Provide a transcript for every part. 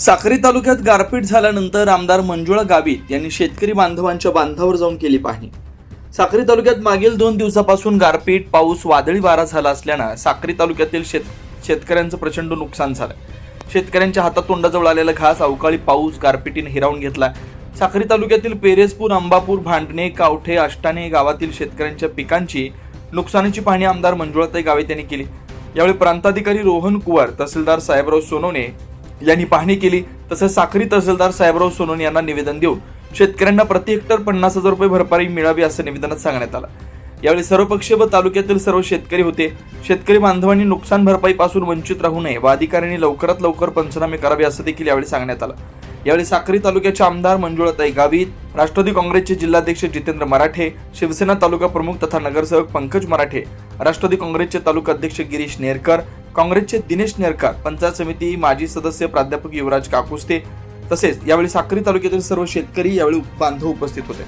साक्री तालुक्यात गारपीट झाल्यानंतर आमदार मंजुळा गावित यांनी शेतकरी बांधवांच्या बांधावर जाऊन केली पाहणी। साक्री तालुक्यात मागील 2 दिवसापासून गारपीट, पाऊस, वादळी वारा झाला असल्यानं साक्री तालुक्यातील शेतकऱ्यांचं प्रचंड नुकसान झालं। शेतकऱ्यांच्या हातात तोंडाजवळ आलेला घास अवकाळी पाऊस गारपिटीने हिरावून घेतला। साक्री तालुक्यातील पेरेसपूर, अंबापूर, भांडणे, कावठे, अष्टाणे गावातील शेतकऱ्यांच्या पिकांची नुकसानीची पाहणी आमदार मंजुळाताई गावित यांनी केली। यावेळी प्रांताधिकारी रोहन कुवर, तहसीलदार साहेबराव सोनवणे यांनी पाहणी केली। तसेच साक्री तहसीलदार साहेबराव सोनवणे यांना निवेदन देऊन शेतकऱ्यांना प्रति हेक्टर 50,000 रुपये भरपाई मिळावी असं निवेदनात सांगण्यात आलं। यावेळी सर्वपक्षीय व तालुक्यातील सर्व शेतकरी होते। शेतकरी बांधवांनी नुकसान भरपाईपासून वंचित राहू नये व अधिकाऱ्यांनी लवकरात लवकर पंचनामे करावे असं देखील यावेळी सांगण्यात आलं। यावेळी साक्री तालुक्याचे आमदार मंजुळाताई गावित, राष्ट्रवादी काँग्रेसचे जिल्हाध्यक्ष जितेंद्र मराठे, शिवसेना तालुका प्रमुख तथा नगरसेवक पंकज मराठे, राष्ट्रवादी काँग्रेसचे तालुका अध्यक्ष गिरीश नेरकर, काँग्रेसचे दिनेश नेरकर, पंचायत समिती माजी सदस्य प्राध्यापक युवराज काकुस्ते तसेच यावेळी साक्री तालुक्यातील सर्व शेतकरी यावेळी बांधव उपस्थित होते।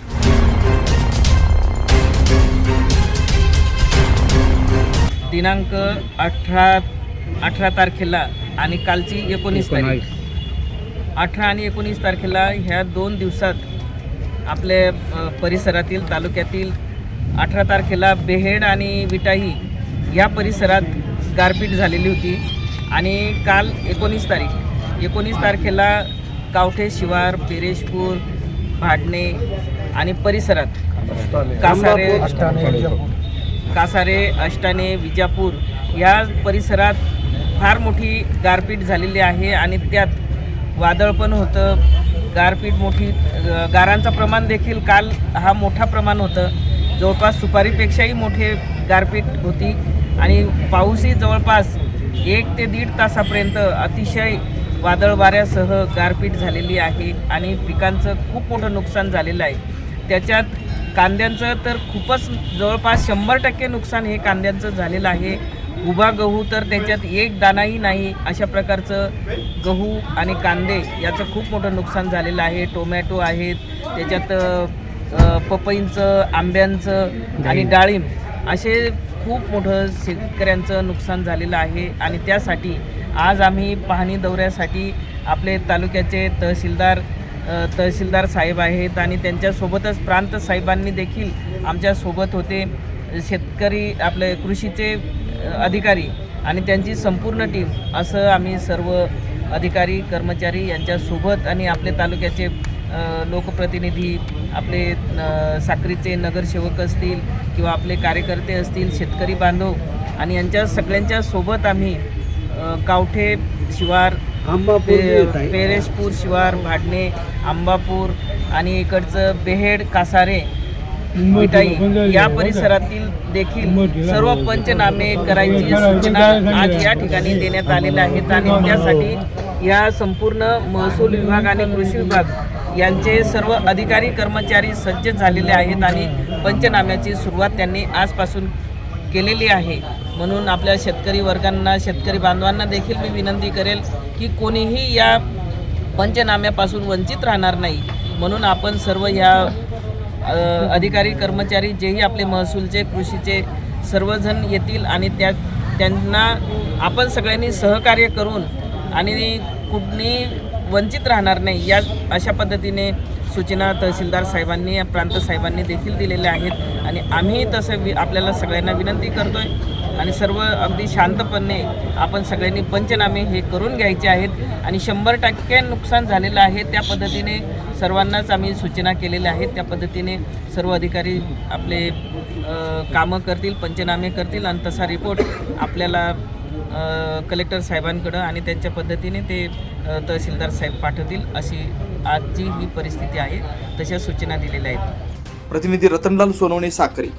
दिनांक 18 तारखेला आणि कालची 19 तारीख, 18 आणि 19 तारखेला ह्या 2 दिवसात आपल्या परिसरातील तालुक्यातील 18 तारखेला बेहेड आणि विटाही या परिसरात गारपीट झालेली होती आणि काल 19 तारखेला कावठे शिवार, पेरेशपूर, भाडणे आणि परिसरात कासारे, अष्टाणे, विजापूर या परिसरात फार मोठी गारपीट झालेली आहे आणि त्यात वादळ पण होतं, गारपीट मोठी, गारांचं प्रमाण देखील काल हा मोठा प्रमाण होतं, जवळपास सुपारीपेक्षाही मोठे गारपीट होती आणि पाऊसही जवळपास 1 ते 1.5 तासापर्यंत अतिशय वादळ वाऱ्यासह गारपीट झालेली आहे आणि पिकांचं खूप मोठं नुकसान झालेलं आहे। त्याच्यात कांद्यांचं तर खूपच जवळपास 100% नुकसान हे कांद्यांचं झालेलं आहे। उभा गहू तर त्याच्यात एक दाणाही नाही, अशा प्रकारचं गहू आणि कांदे याचं खूप मोठं नुकसान झालेलं आहे। टोमॅटो आहेत, त्याच्यात पपईंचं, आंब्यांचं आणि डाळिंब असे खूप मोठं शेतकऱ्यांचं नुकसान झालेलं आहे आणि त्यासाठी आज आम्ही पाहणी दौऱ्यासाठी आपले तालुक्याचे तहसीलदार साहेब आहेत आणि त्यांच्यासोबतच प्रांत साहेबांनी देखील आमच्यासोबत होते। शेतकरी, आपले कृषीचे अधिकारी आणि त्यांची संपूर्ण टीम असं आम्ही सर्व अधिकारी कर्मचारी यांच्यासोबत आणि आपले तालुक्याचे लोकप्रतिनिधी, आपले साक्रीचे नगरसेवक असतील किंवा आपले कार्यकर्ते असतील, शेतकरी बांधव आणि यांच्या सगळ्यांच्या सोबत आम्ही कावठे शिवार, पेरेसपूर शिवार, भाडणे, अंबापूर आणि इकडचं बेहेड, कासारे, मिठाई या परिसरातील देखील सर्व पंचनामे करायची सूचना आज या ठिकाणी देण्यात आलेल्या आहेत आणि त्यासाठी या संपूर्ण महसूल विभाग आणि कृषी विभाग यांचे सर्व अधिकारी कर्मचारी सज्ज झालेले आहेत आणि पंचनाम्याची सुरुवात त्यांनी आजपासून केलेली आहे। म्हणून आपल्या शेतकरी वर्गांना, शेतकरी बांधवांना देखील मी विनंती करेल की कोणीही या पंचनाम्यापासून वंचित राहणार नाही। म्हणून आपण सर्व ह्या अधिकारी कर्मचारी जेही आपले महसूलचे, कृषीचे सर्वजण येतील आणि त्यांना आपण सगळ्यांनी सहकार्य करून आणि कुठली वंचित राहणार नाही या अशा पद्धतीने सूचना तहसीलदार साहेबांनी, प्रांत साहेबांनी देखील दिलेल्या आहेत आणि आम्ही तसं आपल्याला सगळ्यांना विनंती करतोय आणि सर्व अगदी शांतपणे आपण सगळ्यांनी पंचनामे हे करून घ्यायचे आहेत आणि 100% नुकसान झालेलं आहे त्या पद्धतीने सर्वांनाच आम्ही सूचना केलेल्या आहेत। त्या पद्धतीने सर्व अधिकारी आपले कामं करतील, पंचनामे करतील आणि तसा रिपोर्ट आपल्याला कलेक्टर साहेबांकडं आणि त्यांच्या पद्धतीने ते तहसीलदार साहेब पाठवतील अशी आजची ही परिस्थिती आहे। तशा सूचना दिलेल्या आहेत। प्रतिनिधी रतनलाल सोनवणे, साक्री।